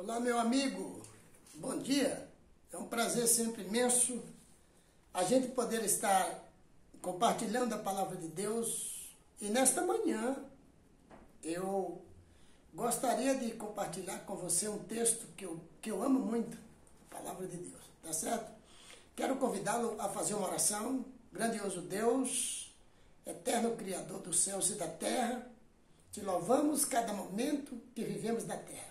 Olá, meu amigo, bom dia. É um prazer sempre imenso a gente poder estar compartilhando a palavra de Deus. E nesta manhã eu gostaria de compartilhar com você um texto que eu amo muito, a palavra de Deus, tá certo? Quero convidá-lo a fazer uma oração. Grandioso Deus, eterno Criador dos céus e da terra, te louvamos cada momento que vivemos na terra.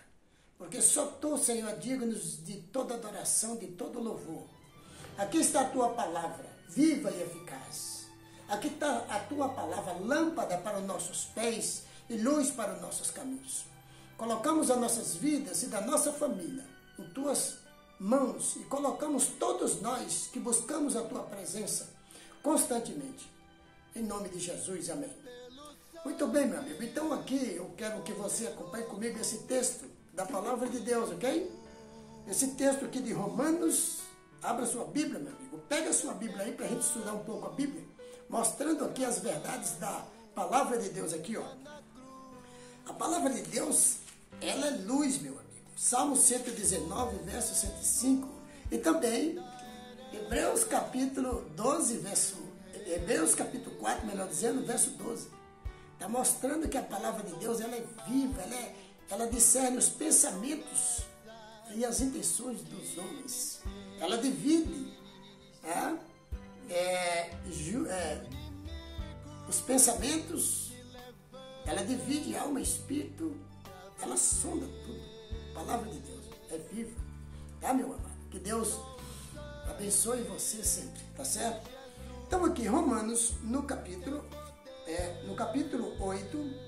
Porque só Tu, Senhor, digno-nos de toda adoração, de todo louvor. Aqui está a Tua palavra, viva e eficaz. Aqui está a Tua palavra, lâmpada para os nossos pés e luz para os nossos caminhos. Colocamos as nossas vidas e da nossa família em Tuas mãos e colocamos todos nós que buscamos a Tua presença constantemente. Em nome de Jesus, amém. Muito bem, meu amigo. Então aqui eu quero que você acompanhe comigo esse texto da palavra de Deus, ok? Esse texto aqui de Romanos, abra sua Bíblia, meu amigo. Pega a sua Bíblia aí para a gente estudar um pouco a Bíblia, mostrando aqui as verdades da palavra de Deus aqui, ó. A palavra de Deus, ela é luz, meu amigo. Salmo 119, verso 105. E também Hebreus capítulo 4, melhor dizendo, verso 12. Está mostrando que a palavra de Deus, ela é viva, ela discerne os pensamentos e as intenções dos homens. Ela divide os pensamentos, ela divide alma e espírito, ela sonda tudo. A palavra de Deus é viva, tá, meu amado? Que Deus abençoe você sempre, tá certo? Então aqui, Romanos, no capítulo 8,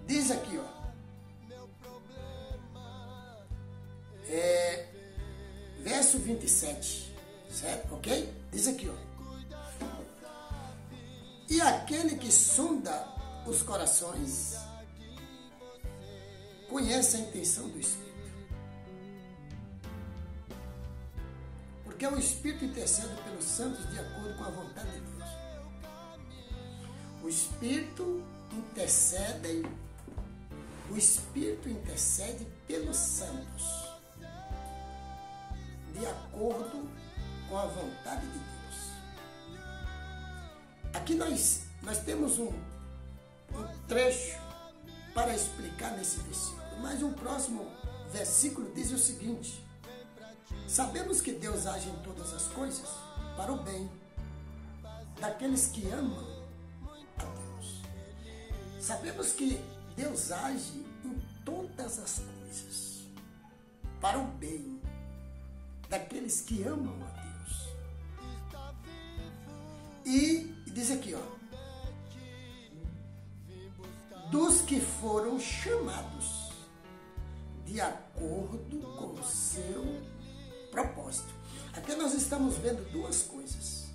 diz aqui, ó, verso 27, certo? Ok? Diz aqui, ó. E aquele que sonda os corações conhece a intenção do Espírito. Porque o Espírito intercede pelos santos de acordo com a vontade de Deus. O Espírito intercede pelos santos de acordo com a vontade de Deus. Aqui nós temos um trecho para explicar nesse versículo, mas o próximo versículo diz o seguinte: sabemos que Deus age em todas as coisas para o bem daqueles que amam a Deus. Sabemos que Deus age em todas as coisas para o bem daqueles que amam a Deus. E diz aqui, ó, dos que foram chamados de acordo com o seu propósito. Aqui nós estamos vendo duas coisas.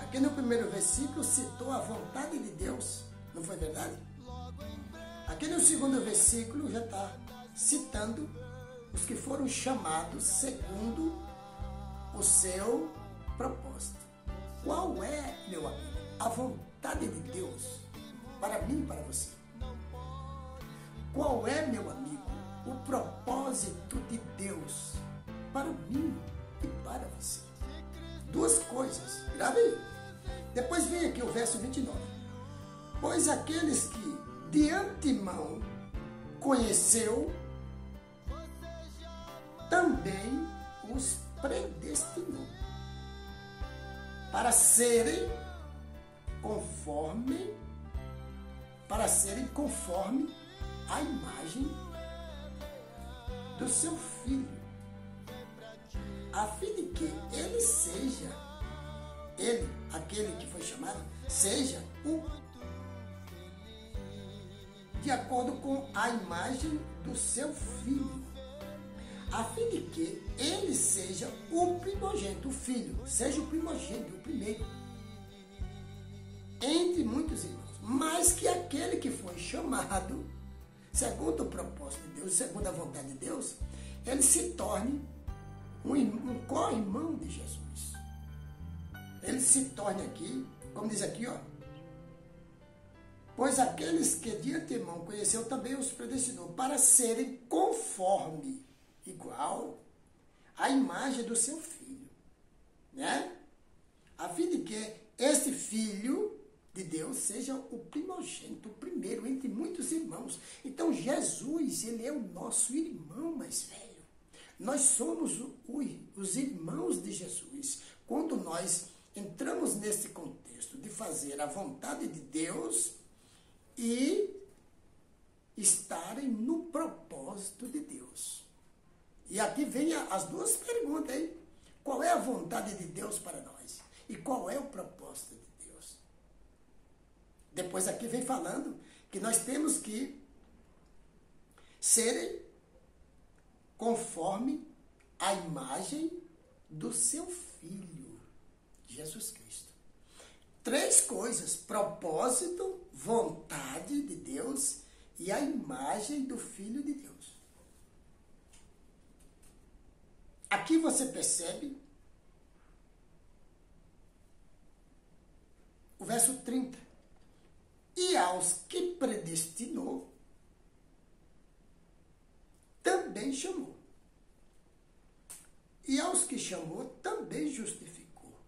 Aqui no primeiro versículo citou a vontade de Deus, não foi verdade? Aqui no segundo versículo já está citando os que foram chamados segundo o seu propósito. Qual é, meu amigo, a vontade de Deus para mim e para você? Qual é, meu amigo, o propósito de Deus para mim e para você? Duas coisas, grave aí. Depois vem aqui o verso 29. Pois aqueles que de antemão conheceu, também os predestinou para serem conforme a imagem do seu Filho, a fim de que aquele que foi chamado, seja de acordo com a imagem do seu Filho, a fim de que ele seja o primogênito, o Filho, seja o primogênito, o primeiro, entre muitos irmãos, mas que aquele que foi chamado, segundo o propósito de Deus, segundo a vontade de Deus, ele se torne um co-irmão de Jesus. Ele se torne aqui, como diz aqui, ó, Pois aqueles que de antemão conheceu também os predestinou para serem conforme, igual, à imagem do seu filho, né? A fim de que este filho de Deus seja o primogênito, o primeiro entre muitos irmãos. Então Jesus, ele é o nosso irmão mais velho. Nós somos os irmãos de Jesus. Quando nós entramos nesse contexto de fazer a vontade de Deus e estarem no propósito de Deus. E aqui vem as duas perguntas, hein? Qual é a vontade de Deus para nós? E qual é o propósito de Deus? Depois aqui vem falando que nós temos que serem conforme a imagem do seu Filho, Jesus Cristo. 3 coisas: propósito, vontade de Deus e a imagem do Filho de Deus. Aqui você percebe o verso 30. E aos que predestinou, também chamou. E aos que chamou, também justificou.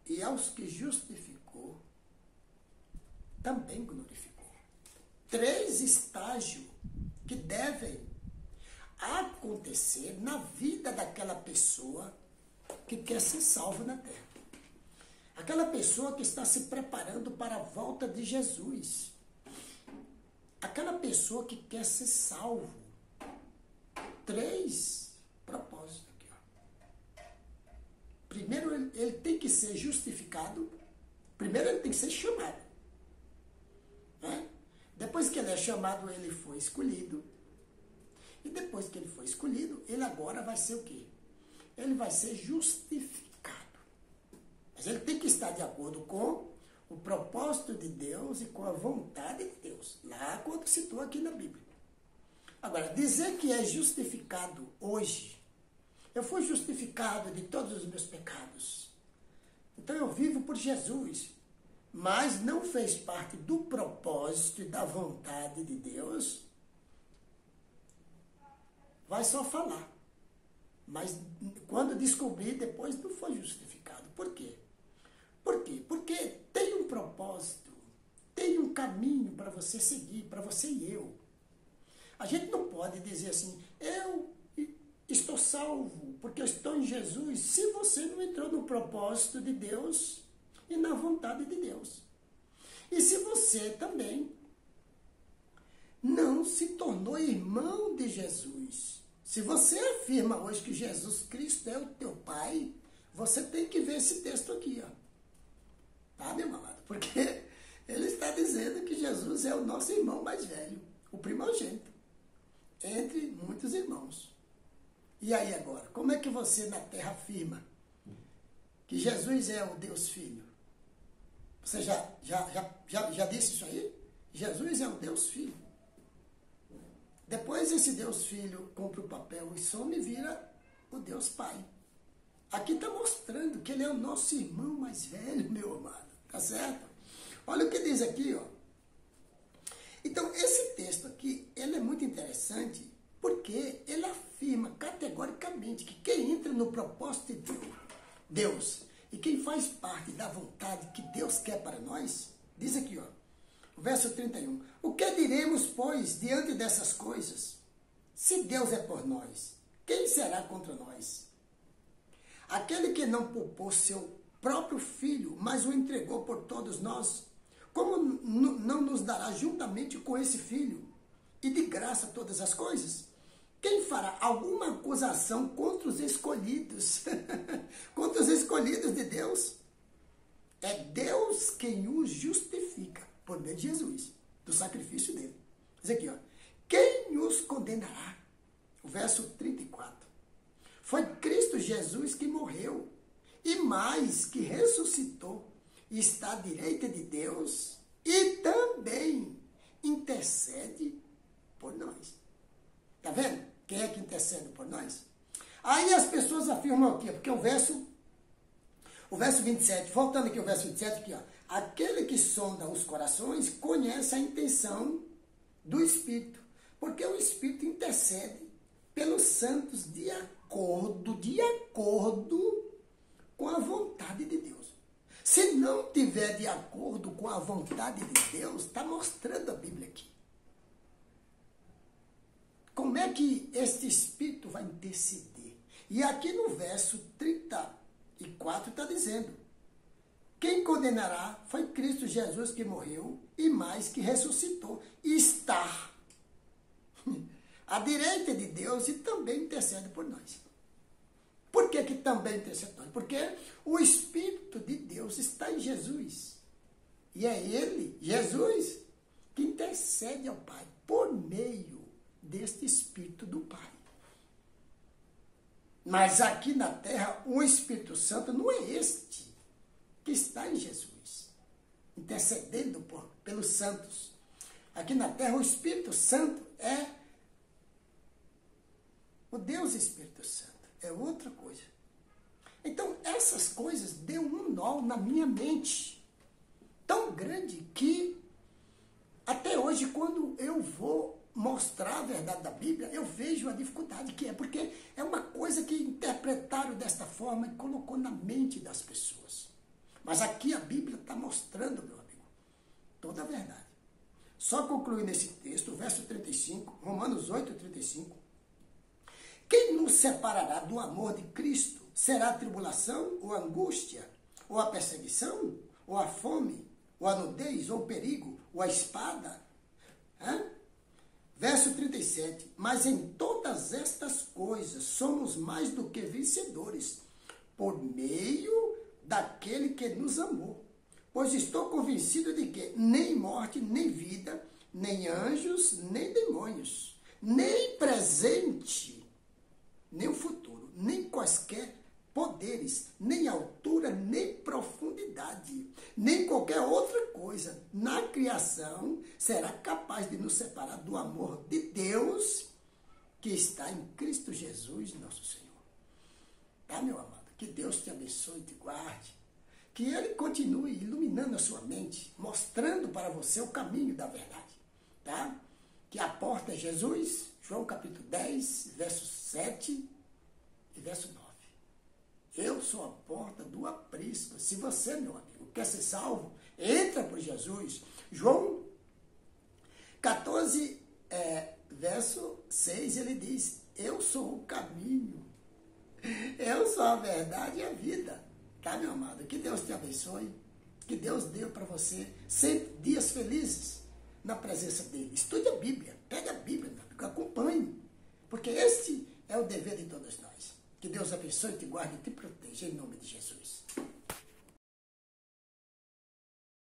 E aos que justificou, também glorificou. 3 estágios que devem acontecer na vida daquela pessoa que quer ser salva na terra. Aquela pessoa que está se preparando para a volta de Jesus. Aquela pessoa que quer ser salvo. 3 propósitos aqui, ó. Primeiro, ele tem que ser justificado. Primeiro, ele tem que ser chamado. Né? Depois que ele é chamado, ele foi escolhido. E depois que ele foi escolhido, ele agora vai ser o quê? Ele vai ser justificado. Mas ele tem que estar de acordo com o propósito de Deus e com a vontade de Deus. Lá quando citou aqui na Bíblia. Agora, dizer que é justificado hoje, eu fui justificado de todos os meus pecados. Então eu vivo por Jesus. Mas não fez parte do propósito e da vontade de Deus, vai só falar. Mas quando descobrir, depois não foi justificado. Por quê? Por quê? Porque tem um propósito, tem um caminho para você seguir, para você e eu. A gente não pode dizer assim, eu estou salvo porque eu estou em Jesus, se você não entrou no propósito de Deus e na vontade de Deus. E se você também não se tornou irmão de Jesus. Se você afirma hoje que Jesus Cristo é o teu Pai, você tem que ver esse texto aqui, ó. Tá, meu amado? Porque ele está dizendo que Jesus é o nosso irmão mais velho, o primogênito, entre muitos irmãos. E aí agora, como é que você na terra afirma que Jesus é o Deus Filho? Você já disse isso aí? Jesus é o Deus Filho. Depois esse Deus Filho cumpre o papel e some e vira o Deus Pai. Aqui está mostrando que ele é o nosso irmão mais velho, meu amado. Tá certo? Olha o que diz aqui, ó. Então, esse texto aqui, ele é muito interessante porque ele afirma categoricamente que quem entra no propósito de Deus e quem faz parte da vontade que Deus quer para nós, diz aqui, ó, o verso 31. O que diremos, pois, diante dessas coisas? Se Deus é por nós, quem será contra nós? Aquele que não poupou seu próprio Filho, mas o entregou por todos nós, como não nos dará juntamente com esse Filho e de graça todas as coisas? Quem fará alguma acusação contra os escolhidos? Contra os escolhidos de Deus? É Deus quem os justifica, por meio de Jesus, do sacrifício dele. Diz aqui, ó. Quem os condenará? O verso 34. Foi Cristo Jesus que morreu, e mais, que ressuscitou, e está à direita de Deus, e também intercede por nós. Tá vendo? Quem é que intercede por nós? Aí as pessoas afirmam aqui, porque o verso 27, voltando aqui ao verso 27, aqui, ó. aquele que sonda os corações conhece a intenção do Espírito, porque o Espírito intercede pelos santos de acordo com a vontade de Deus. Se não tiver de acordo com a vontade de Deus, está mostrando a Bíblia aqui. Como é que este Espírito vai interceder? E aqui no verso 34 está dizendo: quem condenará foi Cristo Jesus, que morreu e mais que ressuscitou e está à direita de Deus e também intercede por nós. Por que também intercede por nós? Porque o Espírito de Deus está em Jesus. E é Ele, Jesus, que intercede ao Pai por meio deste Espírito do Pai. Mas aqui na terra, o Espírito Santo não é este que está em Jesus, intercedendo pelos santos. Aqui na terra, o Espírito Santo é o Deus Espírito Santo, é outra coisa. Então, essas coisas deu um nó na minha mente, tão grande que até hoje, quando eu vou mostrar a verdade da Bíblia, eu vejo a dificuldade que é, porque é uma coisa que interpretaram desta forma e colocou na mente das pessoas. Mas aqui a Bíblia está mostrando, meu amigo, toda a verdade. Só concluindo esse texto, o verso 35, Romanos 8, 35. Quem nos separará do amor de Cristo? Será a tribulação, ou a angústia, ou a perseguição, ou a fome, ou a nudez, ou o perigo, ou a espada? Verso 37. Mas em todas estas coisas somos mais do que vencedores, por meio daquele que nos amou. Pois estou convencido de que nem morte, nem vida, nem anjos, nem demônios, nem presente, nem o futuro, nem quaisquer poderes, nem altura, nem profundidade, nem qualquer outra coisa na criação será capaz de nos separar do amor de Deus que está em Cristo Jesus, nosso Senhor. Tá, meu amado? Que Deus te abençoe e te guarde. Que Ele continue iluminando a sua mente, mostrando para você o caminho da verdade. Tá? Que a porta é Jesus, João capítulo 10, verso 7 e verso 9. Eu sou a porta do aprisco. Se você, meu amigo, quer ser salvo, entra por Jesus. João 14, verso 6, ele diz: eu sou o caminho, eu sou a verdade e a vida. Tá, meu amado? Que Deus te abençoe. Que Deus dê para você sempre dias felizes na presença dele. Estude a Bíblia. Pegue a Bíblia, meu amigo. Acompanhe. Porque este é o dever de todos nós. Que Deus abençoe, te guarde e te proteja em nome de Jesus.